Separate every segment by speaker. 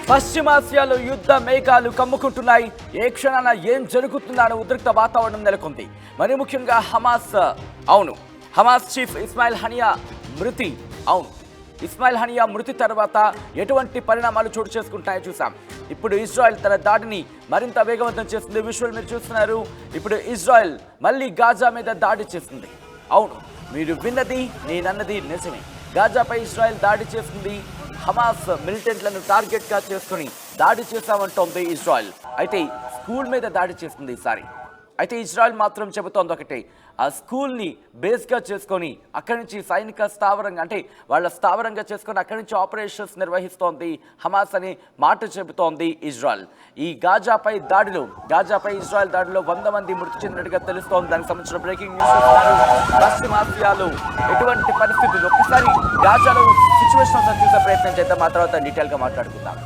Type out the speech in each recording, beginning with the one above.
Speaker 1: పశ్చిమాసియాలో యుద్ధ మేఘాలు కమ్ముకుంటున్నాయి. ఏ క్షణాన ఏం జరుగుతుందన్న ఉద్రిక్త వాతావరణం నెలకొంది. మరి ముఖ్యంగా హమాస్ చీఫ్ ఇస్మాయిల్ హనియా మృతి ఇస్మాయిల్ హనియా మృతి తర్వాత ఎటువంటి పరిణామాలు చోటు చేసుకుంటాయో చూసాం. ఇప్పుడు ఇజ్రాయెల్ తన దాడిని మరింత వేగవంతం చేస్తుంది. విజువల్ మీరు చూస్తున్నారు. ఇప్పుడు ఇజ్రాయెల్ మళ్ళీ గాజా మీద దాడి చేస్తుంది. మీరు విన్నది నేనన్నది నిజమే. గాజాపై ఇజ్రాయెల్ దాడి చేస్తుంది. హమాస్ మిలిటెంట్లను టార్గెట్గా చేసుకుని దాడి చేశామంటోంది ఇజ్రాయెల్. అయితే స్కూల్ మీద దాడి చేస్తుంది ఈసారి. అయితే ఇజ్రాయెల్ మాత్రం చెబుతోంది ఒకటే, ఆ స్కూల్ని బేస్గా చేసుకొని అక్కడి నుంచి సైనిక స్థావరంగా అంటే వాళ్ళ స్థావరంగా చేసుకొని అక్కడి నుంచి ఆపరేషన్స్ నిర్వహిస్తోంది హమాస్ అని మాట చెబుతోంది ఇజ్రాయెల్. ఈ గాజాపై ఇజ్రాయెల్ దాడిలో 100 మంది మృతి చెందినట్టుగా తెలుస్తోంది. దానికి సంబంధించిన బ్రేకింగ్ న్యూస్. పశ్చిమాసియాలో ఎటువంటి పరిస్థితులు ఒక్కసారి గాజాలో సిచ్యువేషన్ చూసే ప్రయత్నం చేద్దాం. ఆ తర్వాత డీటెయిల్గా మాట్లాడుకుందాం.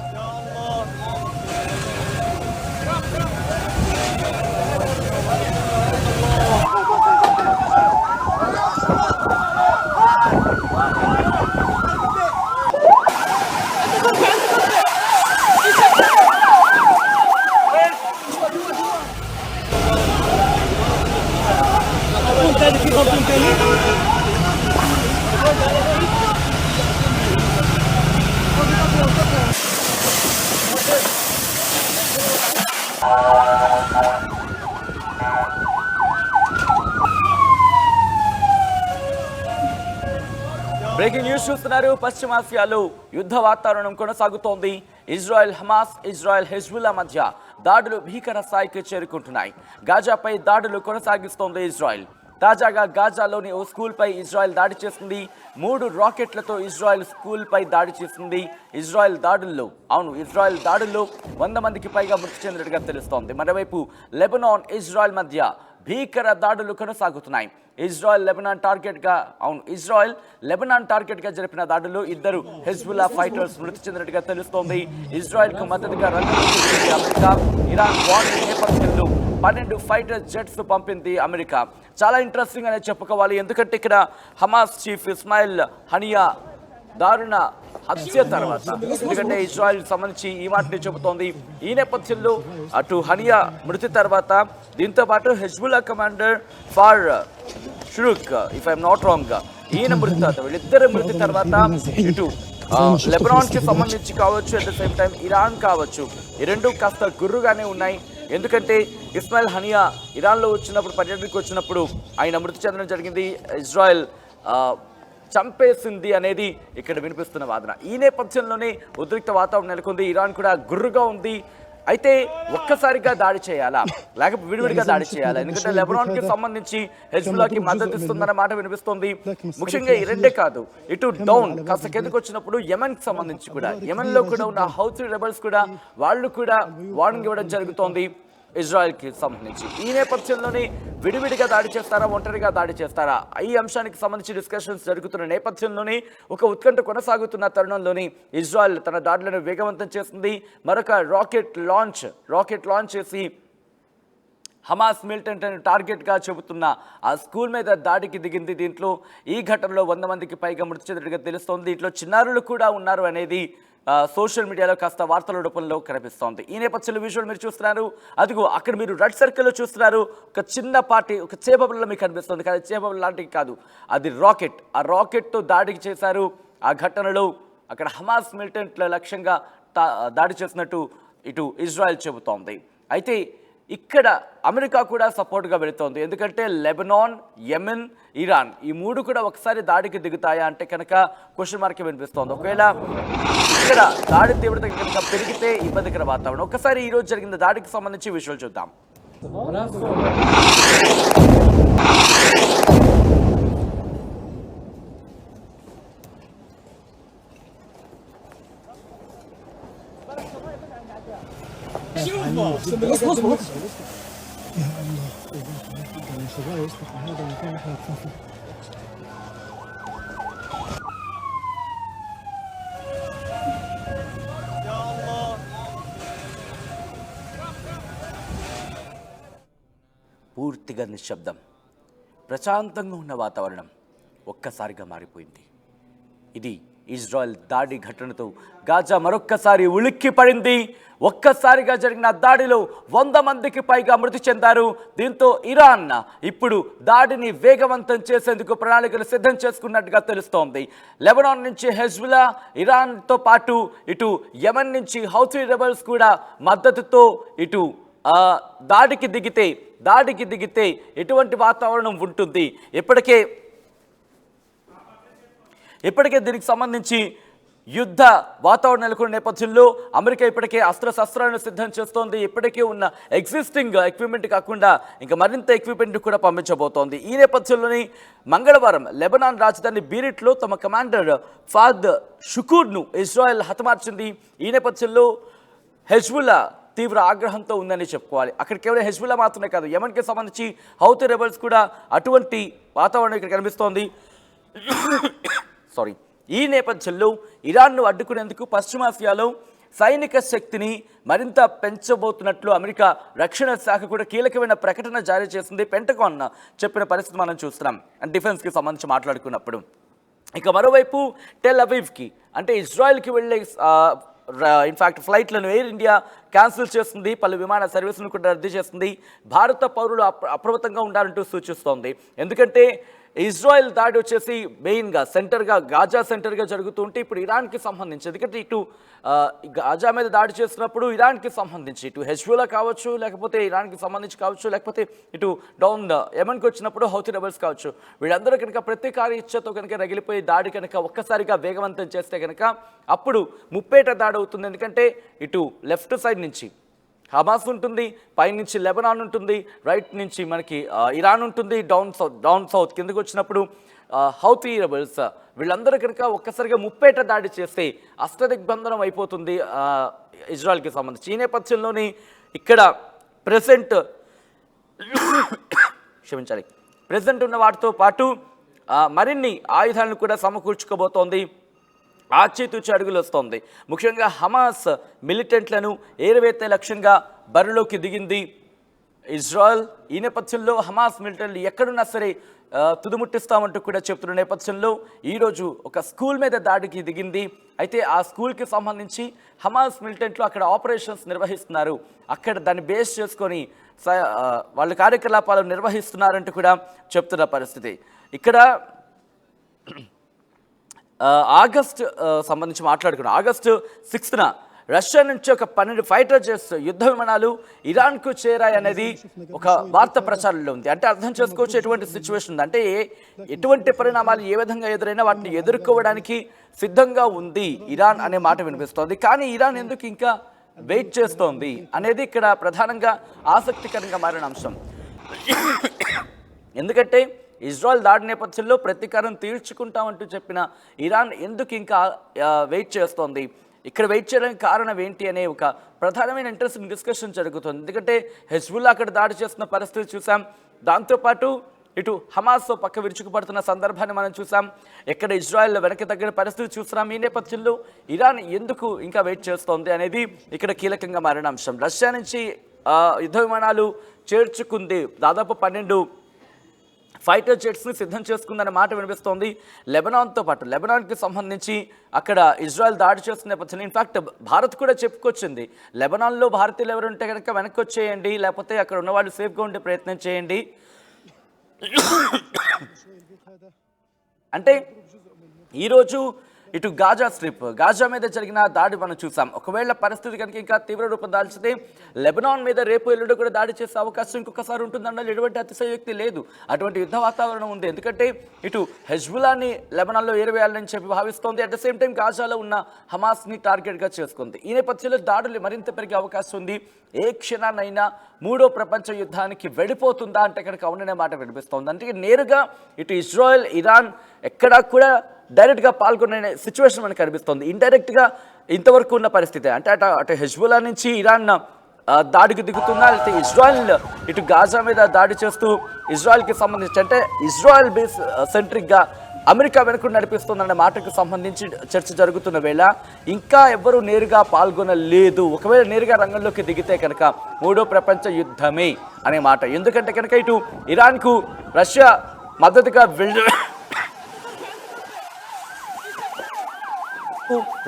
Speaker 1: బ్రేకింగ్ న్యూస్ చూస్తున్నారు. పశ్చిమాసియాలో యుద్ధ వాతావరణం కొనసాగుతోంది. ఇజ్రాయెల్ హమాస్, ఇజ్రాయెల్ హెజ్బుల్లా మధ్య దాడులు భీకర స్థాయికి చేరుకుంటున్నాయి. గాజాపై దాడులు కొనసాగిస్తోంది ఇజ్రాయెల్. తాజాగా గాజాలోని ఓ స్కూల్పై ఇజ్రాయెల్ దాడి చేసింది. 3 రాకెట్లతో ఇజ్రాయెల్ స్కూల్పై దాడి చేసింది. ఇజ్రాయెల్ దాడుల్లో 100 మందికి పైగా మృతి చెందినట్టుగా తెలుస్తోంది. మరోవైపు లెబనాన్, ఇజ్రాయెల్ మధ్య భీకర దాడులు కొనసాగుతున్నాయి. ఇజ్రాయెల్ లెబనాన్ టార్గెట్గా జరిపిన దాడుల్లో 2 హెజ్బుల్లా ఫైటర్స్ మృతి చెందినట్టుగా తెలుస్తోంది. ఇజ్రాయెల్కు మద్దతుగా రంగంలోకి అమెరికా. ఇరాన్ వార్నింగ్ నేపథ్యంలో 12 ఫైటర్ జెట్స్ పంపింది అమెరికా. చాలా ఇంట్రెస్టింగ్ అనే చెప్పుకోవాలి. ఎందుకంటే ఇక్కడ హమాస్ చీఫ్ ఇస్మాయిల్ హనియా దారుణ హత్య తర్వాత, ఎందుకంటే ఇజ్రాయెల్ సంబంధించి ఈ మాటని చెబుతోంది. ఈ నేపథ్యంలో అటు హనియా మృతి తర్వాత దీంతో పాటు హెజ్బుల్లా కమాండర్ ఫార్ షురుక్, ఇఫ్ ఐఎమ్ నాట్ రాంగ్, ఈయన మృతి తర్వాత వీళ్ళిద్దరు మృతి తర్వాత ఇటు లెబనాన్ కి సంబంధించి కావచ్చు, at the same time Iran కావచ్చు, ఈ రెండు కాస్త గుర్రుగానే ఉన్నాయి. ఎందుకంటే ఇస్మాయిల్ హనియా ఇరాన్లో పర్యటనకు వచ్చినప్పుడు ఆయన మృతి చెందడం జరిగింది. ఇజ్రాయెల్ చంపేసింది అనేది ఇక్కడ వినిపిస్తున్న వాదన. ఈ నేపథ్యంలోనే ఉద్రిక్త వాతావరణం నెలకొంది. ఇరాన్ కూడా గుర్రుగా ఉంది. అయితే ఒక్కసారిగా దాడి చేయాలా, లేకపోతే విడివిడిగా దాడి చేయాలా? ఎందుకంటే లెబనాన్కి సంబంధించి హెజ్బుల్లాకి మద్దతు ఇస్తుందన్న మాట వినిపిస్తోంది. ముఖ్యంగా ఈ రెండే కాదు, ఇటు డౌన్ కాస్త కిందకు వచ్చినప్పుడు యెమెన్కి సంబంధించి కూడా, యెమెన్లో కూడా ఉన్న హౌతీ రెబల్స్ కూడా వాళ్ళు కూడా వార్నింగ్ ఇవ్వడం జరుగుతోంది ఇజ్రాయెల్కి సంబంధించి. ఈ నేపథ్యంలోనే విడివిడిగా దాడి చేస్తారా, ఒంటరిగా దాడి చేస్తారా, ఈ అంశానికి సంబంధించి డిస్కషన్స్ జరుగుతున్న నేపథ్యంలోనే ఒక ఉత్కంఠ కొనసాగుతున్న తరుణంలోని ఇజ్రాయెల్ తన దాడులను వేగవంతం చేస్తుంది. మరొక రాకెట్ లాంచ్ చేసి హమాస్ మిలిటెంట్ టార్గెట్గా చెబుతున్న ఆ స్కూల్ మీద దాడికి దిగింది. దీంట్లో ఈ ఘటనలో 100 మందికి పైగా మృతి చెందినట్టుగా తెలుస్తోంది. దీంట్లో చిన్నారులు కూడా ఉన్నారు అనేది సోషల్ మీడియాలో కాస్త వార్తల రూపంలో కనిపిస్తోంది. ఈ నేపథ్యంలో విజువల్ మీరు చూస్తున్నారు. అదిగో అక్కడ మీరు రెడ్ సర్కిల్లో చూస్తున్నారు. ఒక చిన్న పార్టీ, ఒక చేపబిళ్ళ మీకు కనిపిస్తుంది. కానీ చేపబిళ్ళ లాంటివి కాదు, అది రాకెట్. ఆ రాకెట్తో దాడికి చేశారు. ఆ ఘటనలో అక్కడ హమాస్ మిలిటెంట్ల లక్ష్యంగా దాడి చేసినట్టు ఇటు ఇజ్రాయెల్ చెబుతోంది. అయితే ఇక్కడ అమెరికా కూడా సపోర్ట్గా వెళుతోంది. ఎందుకంటే లెబనాన్, యెమెన్, ఇరాన్ ఈ 3 కూడా ఒకసారి దాడికి దిగుతాయా అంటే కనుక క్వశ్చన్ మార్క్ వినిపిస్తోంది. ఒకవేళ ఇక్కడ దాడి తీవ్రత కనుక పెరిగితే ఇబ్బందికర వాతావరణం. ఒక్కసారి ఈరోజు జరిగిన దాడికి సంబంధించి విజువల్ చూద్దాం. పూర్తిగా నిశ్శబ్దం, ప్రశాంతంగా ఉన్న వాతావరణం ఒక్కసారిగా మారిపోయింది. ఇది ఇజ్రాయెల్ దాడి ఘటనతో గాజా మరొక్కసారి ఉలిక్కి పడింది. ఒక్కసారిగా జరిగిన దాడిలో 100 మందికి పైగా మృతి చెందారు. దీంతో ఇరాన్ ఇప్పుడు దాడిని వేగవంతం చేసేందుకు ప్రణాళికలు సిద్ధం చేసుకున్నట్టుగా తెలుస్తోంది. లెబనాన్ నుంచి హెజ్బుల్లా, ఇరాన్తో పాటు ఇటు యెమెన్ నుంచి హౌతీ రెబల్స్ కూడా మద్దతుతో ఇటు దాడికి దిగితే ఎటువంటి వాతావరణం ఉంటుంది? ఇప్పటికే దీనికి సంబంధించి యుద్ధ వాతావరణం నెలకొన్న నేపథ్యంలో అమెరికా ఇప్పటికే అస్త్రశస్త్రాలను సిద్ధం చేస్తోంది. ఇప్పటికే ఉన్న ఎగ్జిస్టింగ్ ఎక్విప్మెంట్ కాకుండా ఇంకా మరింత ఎక్విప్మెంట్ కూడా పంపించబోతోంది. ఈ నేపథ్యంలోని మంగళవారం లెబనాన్ రాజధాని బీరిట్లో తమ కమాండర్ ఫాద్ షుకూర్ను ఇజ్రాయెల్ హతమార్చింది. ఈ నేపథ్యంలో హెజ్బుల్లా తీవ్ర ఆగ్రహంతో ఉందని చెప్పుకోవాలి. అక్కడ కేవలం హెజ్బుల్లా మాత్రమే కాదు, యెమెన్కి సంబంధించి హౌతీ రెబల్స్ కూడా అటువంటి వాతావరణం ఇక్కడ కనిపిస్తోంది. ఈ నేపథ్యంలో ఇరాన్ను అడ్డుకునేందుకు పశ్చిమాసియాలో సైనిక శక్తిని మరింత పెంచబోతున్నట్లు అమెరికా రక్షణ శాఖ కూడా కీలకమైన ప్రకటన జారీ చేసింది. పెంటగాన్ చెప్పిన పరిస్థితి మనం చూస్తున్నాం డిఫెన్స్కి సంబంధించి మాట్లాడుకున్నప్పుడు. ఇక మరోవైపు టెల్ అవీవ్కి అంటే ఇజ్రాయెల్కి వెళ్ళే ఇన్ఫ్యాక్ట్ ఫ్లైట్లను ఎయిర్ ఇండియా క్యాన్సిల్ చేస్తుంది. పలు విమాన సర్వీసులను కూడా రద్దు చేస్తుంది. భారత పౌరులు అప్రమత్తంగా ఉండాలంటూ సూచిస్తోంది. ఎందుకంటే ఇజ్రాయెల్ దాడి వచ్చేసి మెయిన్గా గాజా సెంటర్గా జరుగుతుంటే ఇప్పుడు ఇరాన్కి సంబంధించి, ఎందుకంటే ఇటు గాజా మీద దాడి చేస్తున్నప్పుడు ఇరాన్కి సంబంధించి ఇటు హెజ్బుల్లా కావచ్చు, లేకపోతే ఇరాన్కి సంబంధించి కావచ్చు, లేకపోతే ఇటు డౌన్ యెమెన్కి వచ్చినప్పుడు హౌతీ రెబల్స్ కావచ్చు, వీళ్ళందరూ కనుక ప్రతీకార ఇచ్చతో కనుక రగిలిపోయి దాడి కనుక ఒక్కసారిగా వేగవంతం చేస్తే కనుక అప్పుడు ముప్పేట దాడి అవుతుంది. ఎందుకంటే ఇటు లెఫ్ట్ సైడ్ నుంచి హమాస్ ఉంటుంది, పైనుంచి లెబనాన్ ఉంటుంది, రైట్ నుంచి మనకి ఇరాన్ ఉంటుంది, డౌన్ సౌత్ కిందకు వచ్చినప్పుడు హౌతీ రెబల్స్ వీళ్ళందరూ కనుక ఒక్కసారిగా ముప్పేట దాడి చేస్తే అష్టదిగ్బంధనం అయిపోతుంది ఇజ్రాయెల్కి సంబంధించి. ఈ నేపథ్యంలోని ఇక్కడ ప్రెసెంట్ ఉన్న వాటితో పాటు మరిన్ని ఆయుధాలను కూడా సమకూర్చుకోబోతోంది. ఆచితూచి అడుగులు వస్తోంది. ముఖ్యంగా హమాస్ మిలిటెంట్లను ఏరువేతే లక్ష్యంగా బరిలోకి దిగింది ఇజ్రాయెల్. ఈ నేపథ్యంలో హమాస్ మిలిటెంట్లు ఎక్కడున్నా సరే తుదుముట్టిస్తామంటూ కూడా చెప్తున్న నేపథ్యంలో ఈరోజు ఒక స్కూల్ మీద దాడికి దిగింది. అయితే ఆ స్కూల్కి సంబంధించి హమాస్ మిలిటెంట్లు అక్కడ ఆపరేషన్స్ నిర్వహిస్తున్నారు. అక్కడ దాన్ని బేస్ చేసుకొని వాళ్ళ కార్యకలాపాలు నిర్వహిస్తున్నారంటూ కూడా చెప్తున్న పరిస్థితి. ఇక్కడ ఆగస్టు సంబంధించి మాట్లాడుకున్నాం. ఆగస్టు 6న రష్యా నుంచి ఒక 12 ఫైటర్ జెట్స్ యుద్ధ విమానాలు ఇరాన్కు చేరాయి అనేది ఒక వార్త ప్రచారంలో ఉంది. అంటే అర్థం చేసుకోవచ్చు ఎటువంటి సిచ్యువేషన్ ఉంది, అంటే ఎటువంటి పరిణామాలు ఏ విధంగా ఎదురైనా వాటిని ఎదుర్కోవడానికి సిద్ధంగా ఉంది ఇరాన్ అనే మాట వినిపిస్తోంది. కానీ ఇరాన్ ఎందుకు ఇంకా వెయిట్ చేస్తోంది అనేది ఇక్కడ ప్రధానంగా ఆసక్తికరంగా మారిన అంశం. ఎందుకంటే ఇజ్రాయెల్ దాడి నేపథ్యంలో ప్రతీకారం తీర్చుకుంటామంటూ చెప్పిన ఇరాన్ ఎందుకు ఇంకా వెయిట్ చేస్తోంది? ఇక్కడ వెయిట్ చేయడానికి కారణం ఏంటి అనే ఒక ప్రధానమైన ఇంట్రెస్టింగ్ డిస్కషన్ జరుగుతుంది. ఎందుకంటే హెజ్బుల్లా అక్కడ దాడి చేస్తున్న పరిస్థితి చూసాం, దాంతోపాటు ఇటు హమాస్ పక్క విరుచుకుపడుతున్న సందర్భాన్ని మనం చూసాం, ఎక్కడ ఇజ్రాయెల్ వెనక్కి తగ్గిన పరిస్థితి చూస్తున్నాం. ఈ నేపథ్యంలో ఇరాన్ ఎందుకు ఇంకా వెయిట్ చేస్తోంది అనేది ఇక్కడ కీలకంగా మారిన అంశం. రష్యా నుంచి యుద్ధ విమానాలు చేర్చుకుంది, దాదాపు 12 ఫైటర్ జెట్స్ని సిద్ధం చేసుకుందన్న మాట వినిపిస్తోంది. లెబనాన్తో పాటు లెబనాన్కి సంబంధించి అక్కడ ఇజ్రాయెల్ దాడి చేస్తున్న నేపథ్యంలో ఇన్ఫ్యాక్ట్ భారత్ కూడా చెప్పుకొచ్చింది, లెబనాన్లో భారతీయులు ఎవరు ఉంటే కనుక వెనక్కి వచ్చేయండి, లేకపోతే అక్కడ ఉన్నవాళ్ళు సేఫ్గా ఉండే ప్రయత్నం చేయండి. అంటే ఈరోజు ఇటు గాజా మీద జరిగిన దాడి మనం చూసాం. ఒకవేళ పరిస్థితి కనుక ఇంకా తీవ్ర రూపం దాల్చితే లెబనాన్ మీద రేపు ఎల్లుండి కూడా దాడి చేసే అవకాశం ఇంకొకసారి ఉంటుందన్న ఎటువంటి అతిశయోక్తి లేదు. అటువంటి యుద్ధ వాతావరణం ఉంది. ఎందుకంటే ఇటు హెజ్బుల్లాని లెబనాన్లో ఏరివేయాలని చెప్పి భావిస్తోంది, అట్ ద సేమ్ టైం గాజాలో ఉన్న హమాస్ని టార్గెట్గా చేసుకుంది. ఈ నేపథ్యంలో దాడులు మరింత పెరిగే అవకాశం ఉంది. ఏ క్షణాన్నైనా 3వ ప్రపంచ యుద్ధానికి వెళ్ళిపోతుందా అంటే కనుక అవుననే మాట వినిపిస్తోంది. అంటే నేరుగా ఇటు ఇజ్రాయెల్ ఇరాన్ ఎక్కడా కూడా డైరెక్ట్గా పాల్గొనే సిచ్యువేషన్ మనకు కనిపిస్తుంది. ఇండైరెక్ట్గా ఇంతవరకు ఉన్న పరిస్థితి అంటే అటు హెజ్బుల్లా నుంచి ఇరాన్ దాడికి దిగుతుందా, లేకపోతే ఇజ్రాయెల్ ఇటు గాజా మీద దాడి చేస్తూ ఇజ్రాయెల్కి సంబంధించి అంటే ఇజ్రాయెల్ బేస్ సెంట్రిక్గా అమెరికా వెనుక నడిపిస్తుందన్న మాటకు సంబంధించి చర్చ జరుగుతున్న వేళ ఇంకా ఎవ్వరూ నేరుగా పాల్గొనలేదు. ఒకవేళ నేరుగా రంగంలోకి దిగితే కనుక 3వ ప్రపంచ యుద్ధమే అనే మాట. ఎందుకంటే కనుక ఇటు ఇరాన్కు రష్యా మద్దతుగా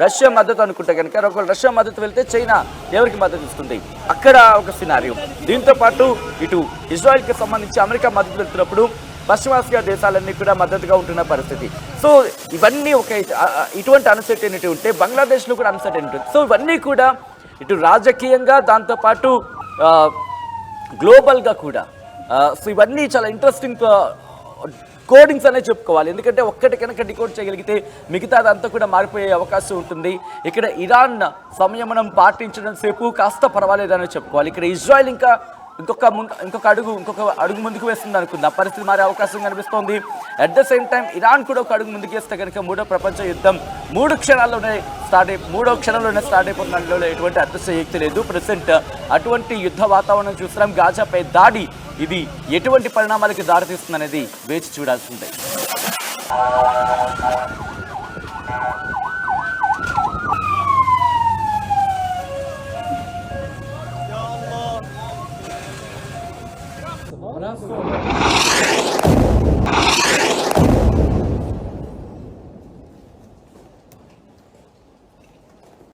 Speaker 1: రష్యా మద్దతు అనుకుంటే కనుక ఒకవేళ రష్యా మద్దతు వెళ్తే చైనా ఎవరికి మద్దతు ఇస్తుంది, అక్కడ ఒక సినారియో. దీంతో పాటు ఇటు ఇజ్రాయెల్కి సంబంధించి అమెరికా మద్దతు వెళ్తున్నప్పుడు పశ్చిమాసియా దేశాలన్నీ కూడా మద్దతుగా ఉంటున్న పరిస్థితి. సో ఇవన్నీ ఇటువంటి అన్సర్టెనిటీ ఉంటే బంగ్లాదేశ్లో కూడా అన్సర్టెనిటీ ఉంటుంది. సో ఇవన్నీ కూడా ఇటు రాజకీయంగా దాంతోపాటు గ్లోబల్గా కూడా సో ఇవన్నీ చాలా ఇంట్రెస్టింగ్ కోడింగ్స్ అనే చెప్పుకోవాలి. ఎందుకంటే ఒక్కటి కనుక డికోడ్ చేయగలిగితే మిగతాదంతా కూడా మారిపోయే అవకాశం ఉంటుంది. ఇక్కడ ఇరాన్ సంయమనం పాటించడం సేపు కాస్త పర్వాలేదని చెప్పుకోవాలి. ఇక్కడ ఇజ్రాయెల్ ఇంకొక అడుగు ముందుకు వేస్తుంది అనుకుంది, ఆ పరిస్థితి మారే అవకాశం కనిపిస్తోంది. At the same time Iran కూడా ఒక అడుగు ముందుకు వేస్తే కనుక మూడో ప్రపంచ యుద్ధం మూడో క్షణంలోనే స్టార్ట్ అయిపోతుందంటే ఎటువంటి అతిశయోక్తి లేదు. ప్రెసెంట్ అటువంటి యుద్ధ వాతావరణం చూస్తున్నాం. గాజాపై దాడి ఇది ఎటువంటి పరిణామాలకి దారితీస్తుందనేది వేచి చూడాల్సిందే.
Speaker 2: Abraço.